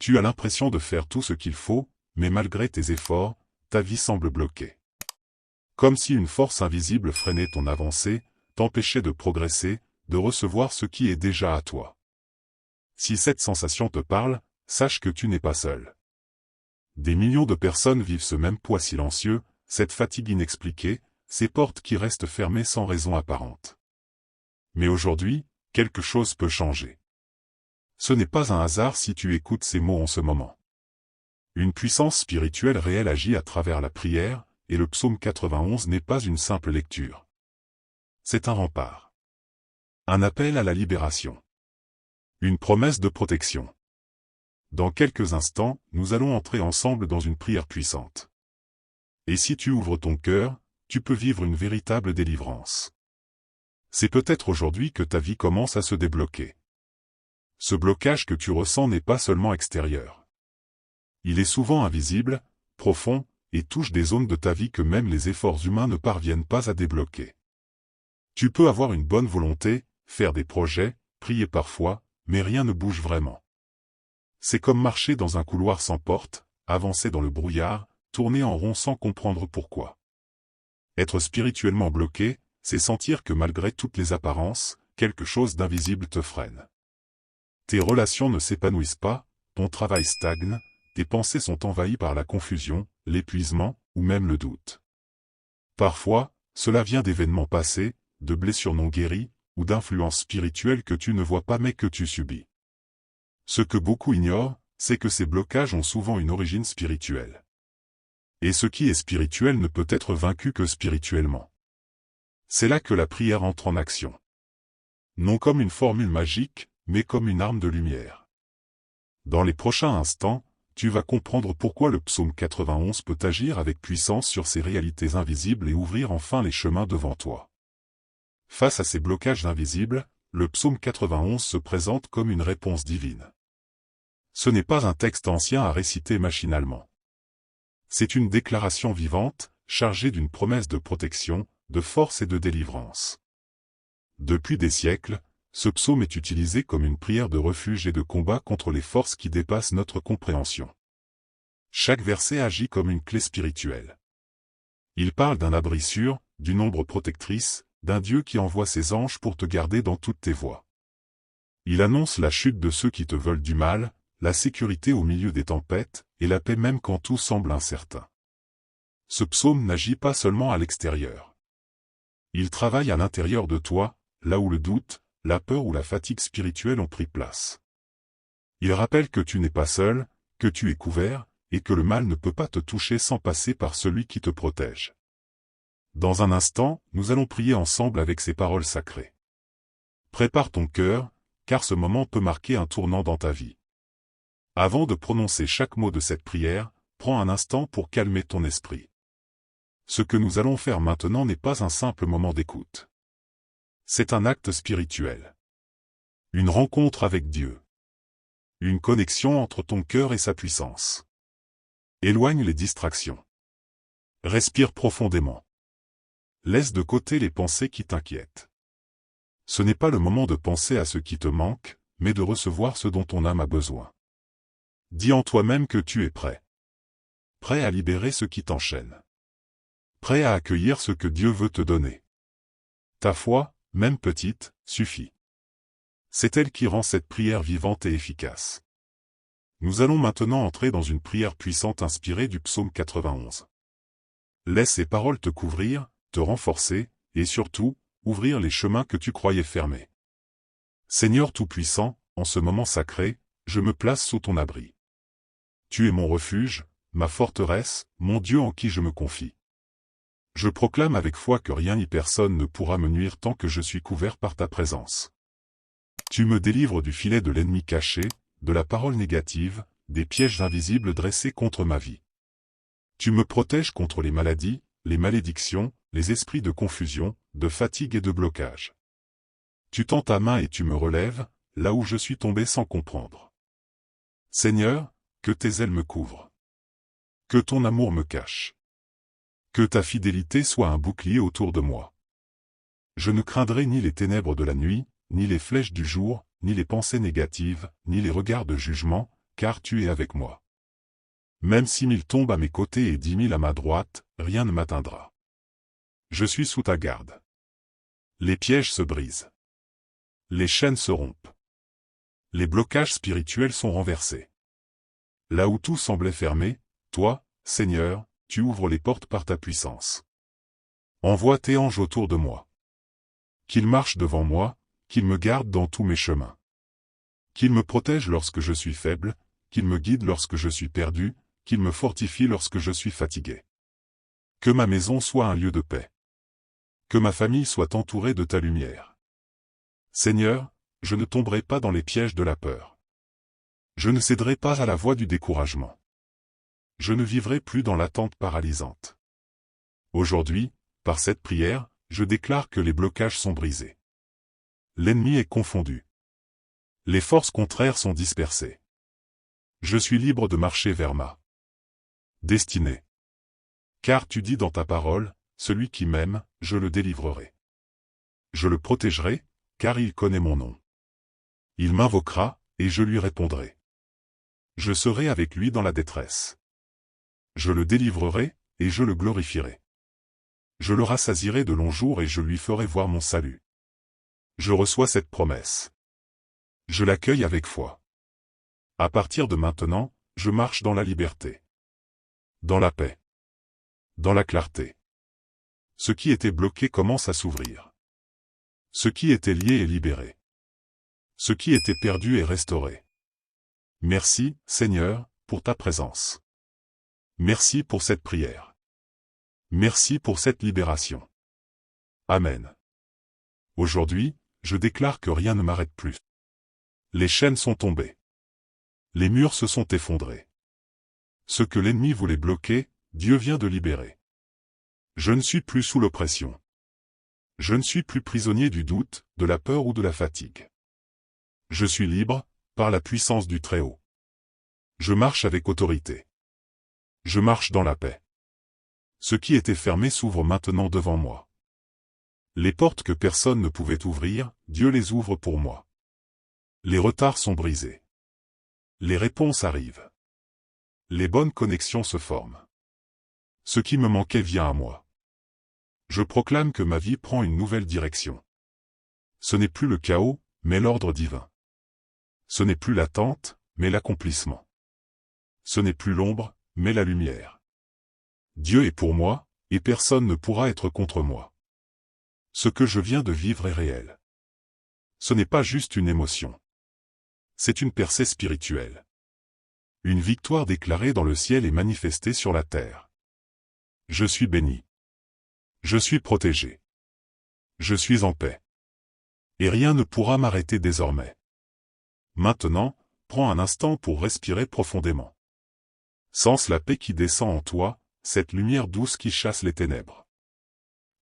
Tu as l'impression de faire tout ce qu'il faut, mais malgré tes efforts, ta vie semble bloquée. Comme si une force invisible freinait ton avancée, t'empêchait de progresser, de recevoir ce qui est déjà à toi. Si cette sensation te parle, sache que tu n'es pas seul. Des millions de personnes vivent ce même poids silencieux, cette fatigue inexpliquée, ces portes qui restent fermées sans raison apparente. Mais aujourd'hui, quelque chose peut changer. Ce n'est pas un hasard si tu écoutes ces mots en ce moment. Une puissance spirituelle réelle agit à travers la prière, et le psaume 91 n'est pas une simple lecture. C'est un rempart. Un appel à la libération. Une promesse de protection. Dans quelques instants, nous allons entrer ensemble dans une prière puissante. Et si tu ouvres ton cœur, tu peux vivre une véritable délivrance. C'est peut-être aujourd'hui que ta vie commence à se débloquer. Ce blocage que tu ressens n'est pas seulement extérieur. Il est souvent invisible, profond, et touche des zones de ta vie que même les efforts humains ne parviennent pas à débloquer. Tu peux avoir une bonne volonté, faire des projets, prier parfois, mais rien ne bouge vraiment. C'est comme marcher dans un couloir sans porte, avancer dans le brouillard, tourner en rond sans comprendre pourquoi. Être spirituellement bloqué, c'est sentir que malgré toutes les apparences, quelque chose d'invisible te freine. Tes relations ne s'épanouissent pas, ton travail stagne, tes pensées sont envahies par la confusion, l'épuisement, ou même le doute. Parfois, cela vient d'événements passés, de blessures non guéries, ou d'influences spirituelles que tu ne vois pas mais que tu subis. Ce que beaucoup ignorent, c'est que ces blocages ont souvent une origine spirituelle. Et ce qui est spirituel ne peut être vaincu que spirituellement. C'est là que la prière entre en action. Non comme une formule magique, mais comme une arme de lumière. Dans les prochains instants, tu vas comprendre pourquoi le psaume 91 peut agir avec puissance sur ces réalités invisibles et ouvrir enfin les chemins devant toi. Face à ces blocages invisibles, le psaume 91 se présente comme une réponse divine. Ce n'est pas un texte ancien à réciter machinalement. C'est une déclaration vivante, chargée d'une promesse de protection, de force et de délivrance. Depuis des siècles, ce psaume est utilisé comme une prière de refuge et de combat contre les forces qui dépassent notre compréhension. Chaque verset agit comme une clé spirituelle. Il parle d'un abri sûr, d'une ombre protectrice, d'un Dieu qui envoie ses anges pour te garder dans toutes tes voies. Il annonce la chute de ceux qui te veulent du mal, la sécurité au milieu des tempêtes, et la paix même quand tout semble incertain. Ce psaume n'agit pas seulement à l'extérieur. Il travaille à l'intérieur de toi, là où le doute, la peur ou la fatigue spirituelle ont pris place. Il rappelle que tu n'es pas seul, que tu es couvert, et que le mal ne peut pas te toucher sans passer par celui qui te protège. Dans un instant, nous allons prier ensemble avec ces paroles sacrées. Prépare ton cœur, car ce moment peut marquer un tournant dans ta vie. Avant de prononcer chaque mot de cette prière, prends un instant pour calmer ton esprit. Ce que nous allons faire maintenant n'est pas un simple moment d'écoute. C'est un acte spirituel. Une rencontre avec Dieu. Une connexion entre ton cœur et sa puissance. Éloigne les distractions. Respire profondément. Laisse de côté les pensées qui t'inquiètent. Ce n'est pas le moment de penser à ce qui te manque, mais de recevoir ce dont ton âme a besoin. Dis en toi-même que tu es prêt. Prêt à libérer ce qui t'enchaîne. Prêt à accueillir ce que Dieu veut te donner. Ta foi, même petite, suffit. C'est elle qui rend cette prière vivante et efficace. Nous allons maintenant entrer dans une prière puissante inspirée du psaume 91. Laisse ces paroles te couvrir, te renforcer, et surtout, ouvrir les chemins que tu croyais fermés. Seigneur Tout-Puissant, en ce moment sacré, je me place sous ton abri. Tu es mon refuge, ma forteresse, mon Dieu en qui je me confie. Je proclame avec foi que rien ni personne ne pourra me nuire tant que je suis couvert par ta présence. Tu me délivres du filet de l'ennemi caché, de la parole négative, des pièges invisibles dressés contre ma vie. Tu me protèges contre les maladies, les malédictions, les esprits de confusion, de fatigue et de blocage. Tu tends ta main et tu me relèves, là où je suis tombé sans comprendre. Seigneur, que tes ailes me couvrent. Que ton amour me cache. Que ta fidélité soit un bouclier autour de moi. Je ne craindrai ni les ténèbres de la nuit, ni les flèches du jour, ni les pensées négatives, ni les regards de jugement, car tu es avec moi. Même si 1000 tombent à mes côtés et 10 000 à ma droite, rien ne m'atteindra. Je suis sous ta garde. Les pièges se brisent. Les chaînes se rompent. Les blocages spirituels sont renversés. Là où tout semblait fermé, toi, Seigneur, tu ouvres les portes par ta puissance. Envoie tes anges autour de moi. Qu'ils marchent devant moi, qu'ils me gardent dans tous mes chemins. Qu'ils me protègent lorsque je suis faible, qu'ils me guident lorsque je suis perdu, qu'ils me fortifient lorsque je suis fatigué. Que ma maison soit un lieu de paix. Que ma famille soit entourée de ta lumière. Seigneur, je ne tomberai pas dans les pièges de la peur. Je ne céderai pas à la voie du découragement. Je ne vivrai plus dans l'attente paralysante. Aujourd'hui, par cette prière, je déclare que les blocages sont brisés. L'ennemi est confondu. Les forces contraires sont dispersées. Je suis libre de marcher vers ma destinée. Car tu dis dans ta parole, celui qui m'aime, je le délivrerai. Je le protégerai, car il connaît mon nom. Il m'invoquera, et je lui répondrai. Je serai avec lui dans la détresse. Je le délivrerai, et je le glorifierai. Je le rassasierai de longs jours et je lui ferai voir mon salut. Je reçois cette promesse. Je l'accueille avec foi. À partir de maintenant, je marche dans la liberté. Dans la paix. Dans la clarté. Ce qui était bloqué commence à s'ouvrir. Ce qui était lié est libéré. Ce qui était perdu est restauré. Merci, Seigneur, pour ta présence. Merci pour cette prière. Merci pour cette libération. Amen. Aujourd'hui, je déclare que rien ne m'arrête plus. Les chaînes sont tombées. Les murs se sont effondrés. Ce que l'ennemi voulait bloquer, Dieu vient de libérer. Je ne suis plus sous l'oppression. Je ne suis plus prisonnier du doute, de la peur ou de la fatigue. Je suis libre, par la puissance du Très-Haut. Je marche avec autorité. Je marche dans la paix. Ce qui était fermé s'ouvre maintenant devant moi. Les portes que personne ne pouvait ouvrir, Dieu les ouvre pour moi. Les retards sont brisés. Les réponses arrivent. Les bonnes connexions se forment. Ce qui me manquait vient à moi. Je proclame que ma vie prend une nouvelle direction. Ce n'est plus le chaos, mais l'ordre divin. Ce n'est plus l'attente, mais l'accomplissement. Ce n'est plus l'ombre, mais la lumière. Dieu est pour moi, et personne ne pourra être contre moi. Ce que je viens de vivre est réel. Ce n'est pas juste une émotion. C'est une percée spirituelle. Une victoire déclarée dans le ciel et manifestée sur la terre. Je suis béni. Je suis protégé. Je suis en paix. Et rien ne pourra m'arrêter désormais. Maintenant, prends un instant pour respirer profondément. Sens la paix qui descend en toi, cette lumière douce qui chasse les ténèbres.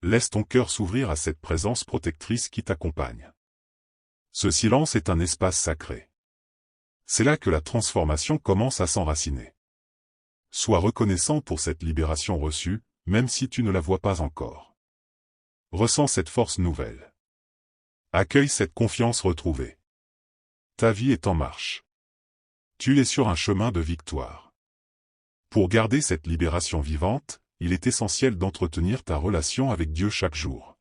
Laisse ton cœur s'ouvrir à cette présence protectrice qui t'accompagne. Ce silence est un espace sacré. C'est là que la transformation commence à s'enraciner. Sois reconnaissant pour cette libération reçue, même si tu ne la vois pas encore. Ressens cette force nouvelle. Accueille cette confiance retrouvée. Ta vie est en marche. Tu es sur un chemin de victoire. Pour garder cette libération vivante, il est essentiel d'entretenir ta relation avec Dieu chaque jour.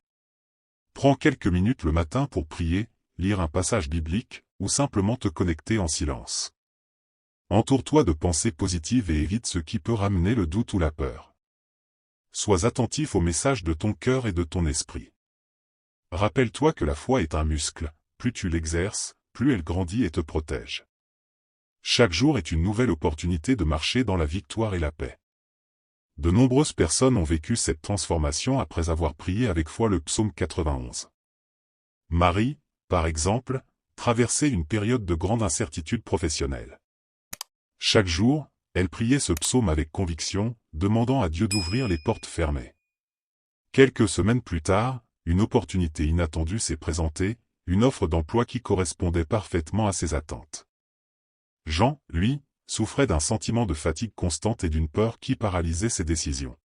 Prends quelques minutes le matin pour prier, lire un passage biblique, ou simplement te connecter en silence. Entoure-toi de pensées positives et évite ce qui peut ramener le doute ou la peur. Sois attentif au message de ton cœur et de ton esprit. Rappelle-toi que la foi est un muscle, plus tu l'exerces, plus elle grandit et te protège. Chaque jour est une nouvelle opportunité de marcher dans la victoire et la paix. De nombreuses personnes ont vécu cette transformation après avoir prié avec foi le psaume 91. Marie, par exemple, traversait une période de grande incertitude professionnelle. Chaque jour, elle priait ce psaume avec conviction, demandant à Dieu d'ouvrir les portes fermées. Quelques semaines plus tard, une opportunité inattendue s'est présentée, une offre d'emploi qui correspondait parfaitement à ses attentes. Jean, lui, souffrait d'un sentiment de fatigue constante et d'une peur qui paralysait ses décisions.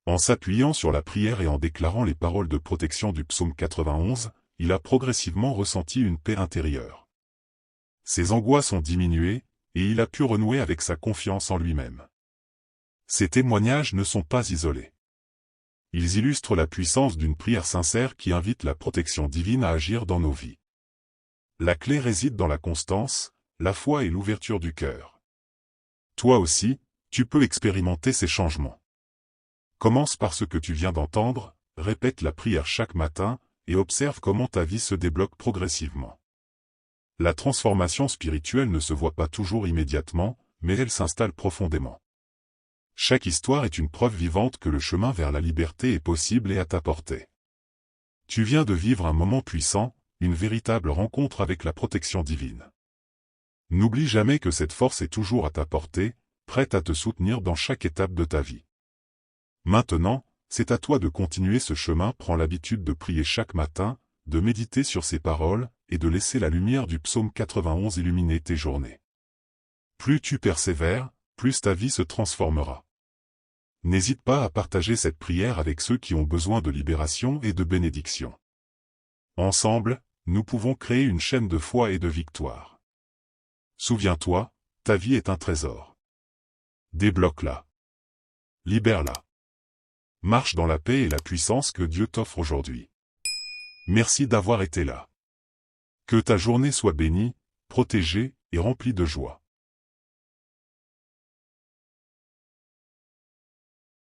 En s'appuyant sur la prière et en déclarant les paroles de protection du psaume 91, il a progressivement ressenti une paix intérieure. Ses angoisses ont diminué, et il a pu renouer avec sa confiance en lui-même. Ces témoignages ne sont pas isolés. Ils illustrent la puissance d'une prière sincère qui invite la protection divine à agir dans nos vies. La clé réside dans la constance, la foi et l'ouverture du cœur. Toi aussi, tu peux expérimenter ces changements. Commence par ce que tu viens d'entendre, répète la prière chaque matin, et observe comment ta vie se débloque progressivement. La transformation spirituelle ne se voit pas toujours immédiatement, mais elle s'installe profondément. Chaque histoire est une preuve vivante que le chemin vers la liberté est possible et à ta portée. Tu viens de vivre un moment puissant, une véritable rencontre avec la protection divine. N'oublie jamais que cette force est toujours à ta portée, prête à te soutenir dans chaque étape de ta vie. Maintenant, c'est à toi de continuer ce chemin. Prends l'habitude de prier chaque matin, de méditer sur ces paroles, et de laisser la lumière du psaume 91 illuminer tes journées. Plus tu persévères, plus ta vie se transformera. N'hésite pas à partager cette prière avec ceux qui ont besoin de libération et de bénédiction. Ensemble, nous pouvons créer une chaîne de foi et de victoire. Souviens-toi, ta vie est un trésor. Débloque-la. Libère-la. Marche dans la paix et la puissance que Dieu t'offre aujourd'hui. Merci d'avoir été là. Que ta journée soit bénie, protégée et remplie de joie.